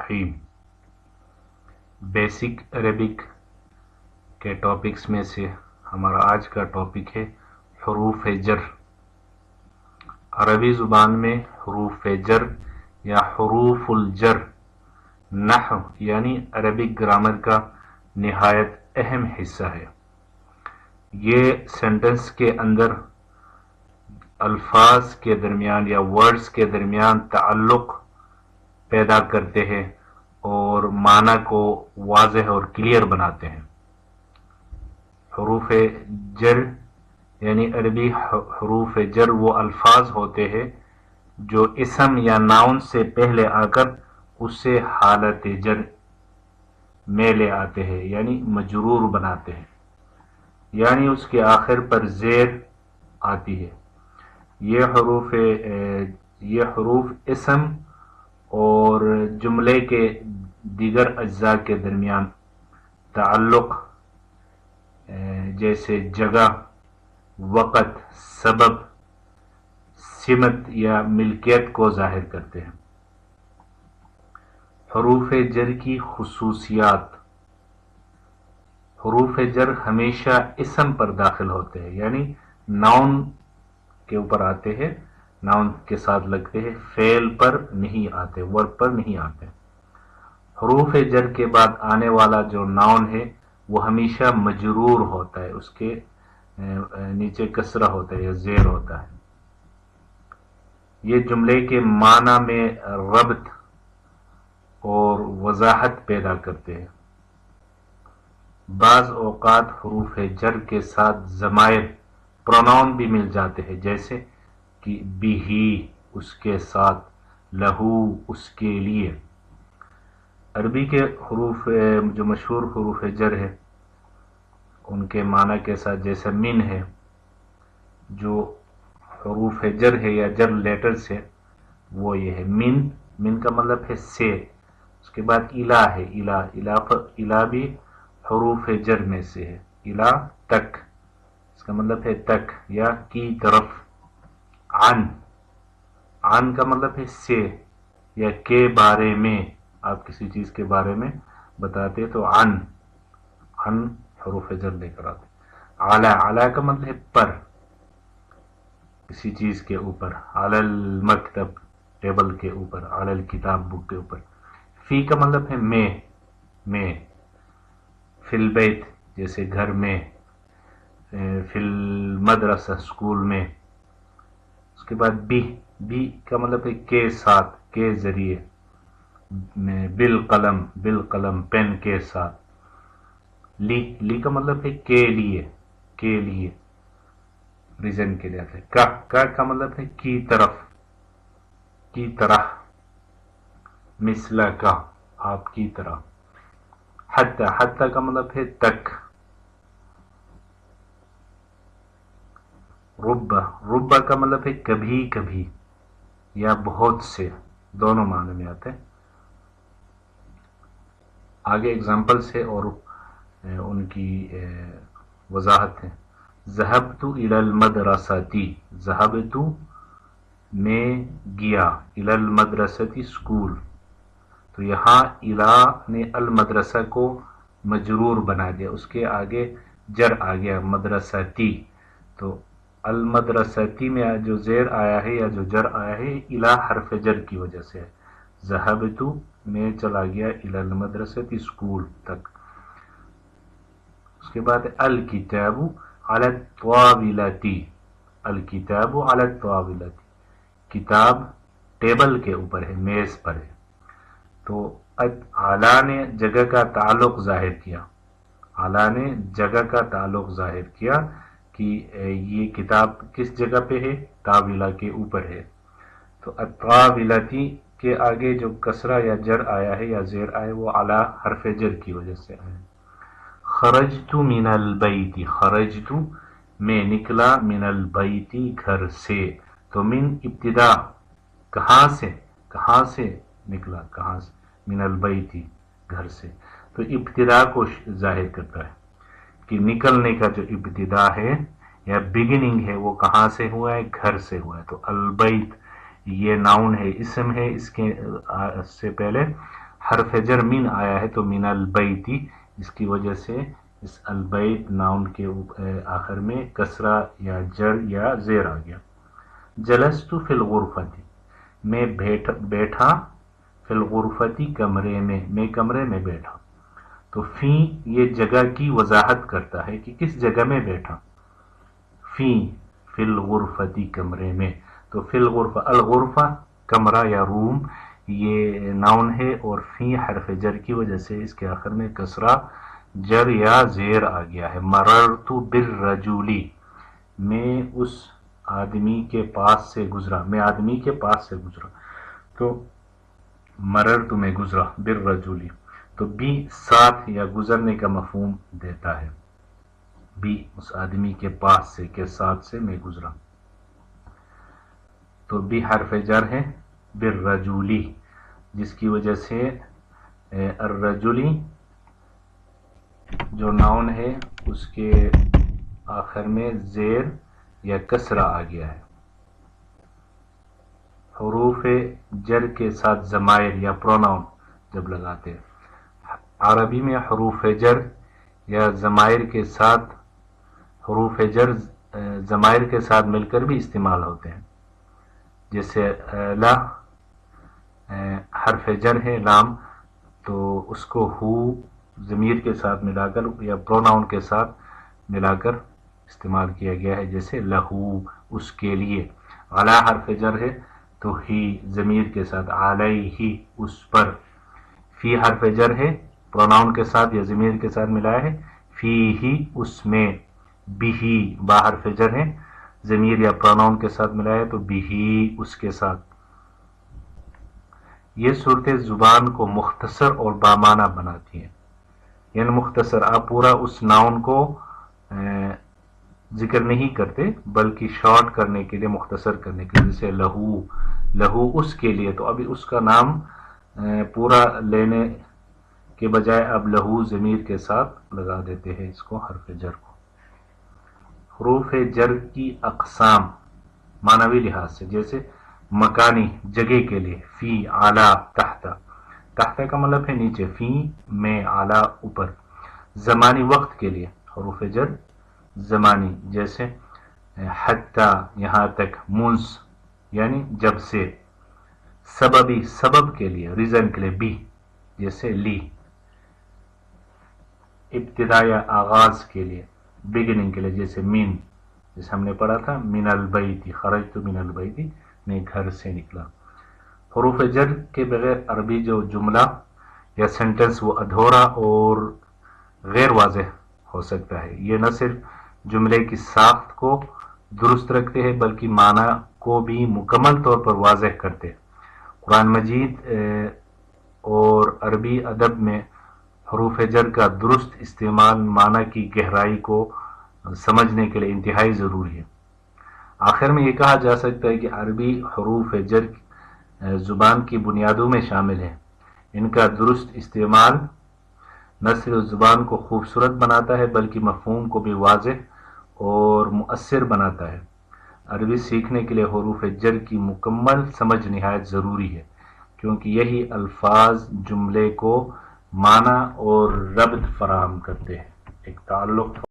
الرحیم۔ Basic Arabic کے topics میں سے ہمارا آج کا ٹاپک ہے حروف جر۔ عربی زبان میں حروف جر یا حروف الجر نحو یعنی عربک گرامر کا نہایت اہم حصہ ہے۔ یہ سینٹنس کے اندر الفاظ کے درمیان یا ورڈز کے درمیان تعلق پیدا کرتے ہیں اور معنی کو واضح اور کلیئر بناتے ہیں۔ حروف جر یعنی عربی حروف جر وہ الفاظ ہوتے ہیں جو اسم یا ناؤن سے پہلے آ کر اسے حالت جر میں لے آتے ہیں یعنی مجرور بناتے ہیں، یعنی اس کے آخر پر زیر آتی ہے۔ یہ حروف اسم اور جملے کے دیگر اجزاء کے درمیان تعلق جیسے جگہ، وقت، سبب، سمت یا ملکیت کو ظاہر کرتے ہیں۔ حروف جر کی خصوصیات۔ حروف جر ہمیشہ اسم پر داخل ہوتے ہیں یعنی ناؤن کے اوپر آتے ہیں، ناؤن کے ساتھ لگتے ہیں، فعل پر نہیں آتے، ورب پر نہیں آتے۔ حروف جر کے بعد آنے والا جو ناؤن ہے وہ ہمیشہ مجرور ہوتا ہے، اس کے نیچے کسرہ ہوتا ہے یا زیر ہوتا ہے۔ یہ جملے کے معنی میں ربط اور وضاحت پیدا کرتے ہیں۔ بعض اوقات حروف جر کے ساتھ ضمائر پروناؤن بھی مل جاتے ہیں، جیسے کہ بھی اس کے ساتھ، لہو اس کے لیے۔ عربی کے حروف جو مشہور حروف جر ہے ان کے معنی کے ساتھ جیسے من ہے، جو حروف جر ہے یا جر لیٹرز ہے وہ یہ ہے من کا مطلب ہے سے۔ اس کے بعد الہ ہے، الہ بھی حروف جر میں سے ہے، الہ تک، اس کا مطلب ہے تک یا کی طرف۔ عن کا مطلب ہے سے یا کے بارے میں، آپ کسی چیز کے بارے میں بتاتے تو عن حروف جر لے کر آتے۔ علی کا مطلب ہے پر، کسی چیز کے اوپر، علی المکتب ٹیبل کے اوپر، علی الکتاب بک کے اوپر۔ فی کا مطلب ہے میں، فی البیت جیسے گھر میں، فی المدرسہ اسکول میں۔ اس کے بعد بھی کا مطلب ہے کے ساتھ، کے ذریعے، بالقلم پین کے ساتھ۔ لی کا مطلب ہے کے لیے ریزن کے لیے آتا ہے۔ کا مطلب ہے کی طرح، مثل کا آپ کی طرح۔ حتی کا مطلب ہے تک۔ رب کا مطلب ہے کبھی کبھی یا بہت سے، دونوں معنی میں آتے ہیں۔ آگے ایگزامپلس ہے اور ان کی وضاحت ہے۔ ذهبت الى المدرسة، ذهبت میں گیا، الى المدرسة اسکول، تو یہاں الى نے المدرسہ کو مجرور بنا دیا، اس کے آگے جر آ گیا مدرستی، تو المدرستی میں جو زیر آیا ہے یا جو جر آیا ہے الى حرف جر کی وجہ سے ہے۔ ذهبت میں چلا گیا الى المدرسة اسکول تک۔ اس کے بعد الکتاب علی الطاولۃ، الکتاب علی الطاولۃ، کتاب ٹیبل کے اوپر ہے، میز پر ہے۔ تو اعلیٰ نے جگہ کا تعلق ظاہر کیا، اعلیٰ نے جگہ کا تعلق ظاہر کیا کہ یہ کتاب کس جگہ پہ ہے، طاولہ کے اوپر ہے۔ تو الطاولۃ کے آگے جو کسرہ یا جر آیا ہے یا زیر آیا ہے وہ اعلیٰ حرف جر کی وجہ سے آیا ہے۔ خرجت من البیت، خرجت میں نکلا، من البیت گھر سے، تو من ابتدا کہاں سے نکلا، کہاں سے، من البیت گھر سے، تو ابتدا کو ظاہر کرتا ہے کہ نکلنے کا جو ابتدا ہے یا بگننگ ہے وہ کہاں سے ہوا ہے، گھر سے ہوا ہے۔ تو البیت یہ ناؤن ہے، اسم ہے، اس کے سے پہلے حرف جر من آیا ہے تو من البیتی، اس کی وجہ سے اس البیت ناؤن کے آخر میں کسرہ یا جر یا زیر آ گیا۔ جلست فی الغرفتی، میں بیٹھا فی الغرفتی کمرے میں کمرے میں بیٹھا۔ تو فی یہ جگہ کی وضاحت کرتا ہے کہ کس جگہ میں بیٹھا، فی الغرفتی کمرے میں۔ تو فی الغرفہ، الغرفہ کمرہ یا روم یہ ناؤن ہے، اور فی حرف جر کی وجہ سے اس کے آخر میں کسرہ جر یا زیر آ گیا ہے۔ مررت بالرجل، میں اس آدمی کے پاس سے گزرا، میں آدمی کے پاس سے گزرا، تو مررت میں گزرا بالرجل، تو بھی ساتھ یا گزرنے کا مفہوم دیتا ہے، بھی اس آدمی کے پاس سے کے ساتھ سے میں گزرا، تو بھی حرف جر ہے بالرجلی، جس کی وجہ سے الرجلی جو ناؤن ہے اس کے آخر میں زیر یا کسرہ آ گیا ہے۔ حروف جر کے ساتھ ضمائر یا پروناؤن جب لگاتے ہیں، عربی میں حروف جر یا ضمائر کے ساتھ، حروف جر ضمائر کے ساتھ مل کر بھی استعمال ہوتے ہیں، جیسے لا حرف جر ہے لام، تو اس کو ہو ضمیر کے ساتھ ملا کر یا پروناؤن کے ساتھ ملا کر استعمال کیا گیا ہے، جیسے لہو اس کے لیے۔ علی حرف جر ہے تو ہی ضمیر کے ساتھ، علیہ اس پر۔ فی حرف جر ہے پروناؤن کے ساتھ یا ضمیر کے ساتھ ملایا ہے، فی ہی اس میں۔ بھی با حرف جر ہے ضمیر یا پروناؤن کے ساتھ ملایا ہے تو بھی اس کے ساتھ۔ یہ صورتیں زبان کو مختصر اور بامعنی بناتی ہیں، یعنی مختصر، آپ پورا اس ناؤن کو ذکر نہیں کرتے بلکہ شارٹ کرنے کے لیے، مختصر کرنے کے لیے، جیسے لہو، لہو اس کے لیے، تو ابھی اس کا نام پورا لینے کے بجائے اب لہو ضمیر کے ساتھ لگا دیتے ہیں اس کو، حرف جر کو۔ حروف جر کی اقسام معنوی لحاظ سے، جیسے مکانی جگہ کے لیے، فی، اعلی، تحت، تحت کا مطلب ہے نیچے، فی میں، اعلی اوپر۔ زمانی وقت کے لیے حروف جر زمانی، جیسے حتی یہاں تک، منس یعنی جب سے۔ سببی سبب کے لیے، ریزن کے لیے، بی جیسے لی۔ ابتدا یا آغاز کے لیے، بگننگ کے لیے، جیسے من، جیسے ہم نے پڑھا تھا من البیت، خرجت من البیت، میں گھر سے نکلا۔ حروف جر کے بغیر عربی جو جملہ یا سینٹنس وہ ادھورا اور غیر واضح ہو سکتا ہے۔ یہ نہ صرف جملے کی ساخت کو درست رکھتے ہیں بلکہ معنی کو بھی مکمل طور پر واضح کرتے ہیں۔ قرآن مجید اور عربی ادب میں حروف جر کا درست استعمال معنی کی گہرائی کو سمجھنے کے لیے انتہائی ضروری ہے۔ آخر میں یہ کہا جا سکتا ہے کہ عربی حروف جر زبان کی بنیادوں میں شامل ہیں۔ ان کا درست استعمال نہ صرف زبان کو خوبصورت بناتا ہے بلکہ مفہوم کو بھی واضح اور مؤثر بناتا ہے۔ عربی سیکھنے کے لیے حروف جر کی مکمل سمجھ نہایت ضروری ہے، کیونکہ یہی الفاظ جملے کو معنی اور ربط فراہم کرتے ہیں، ایک تعلق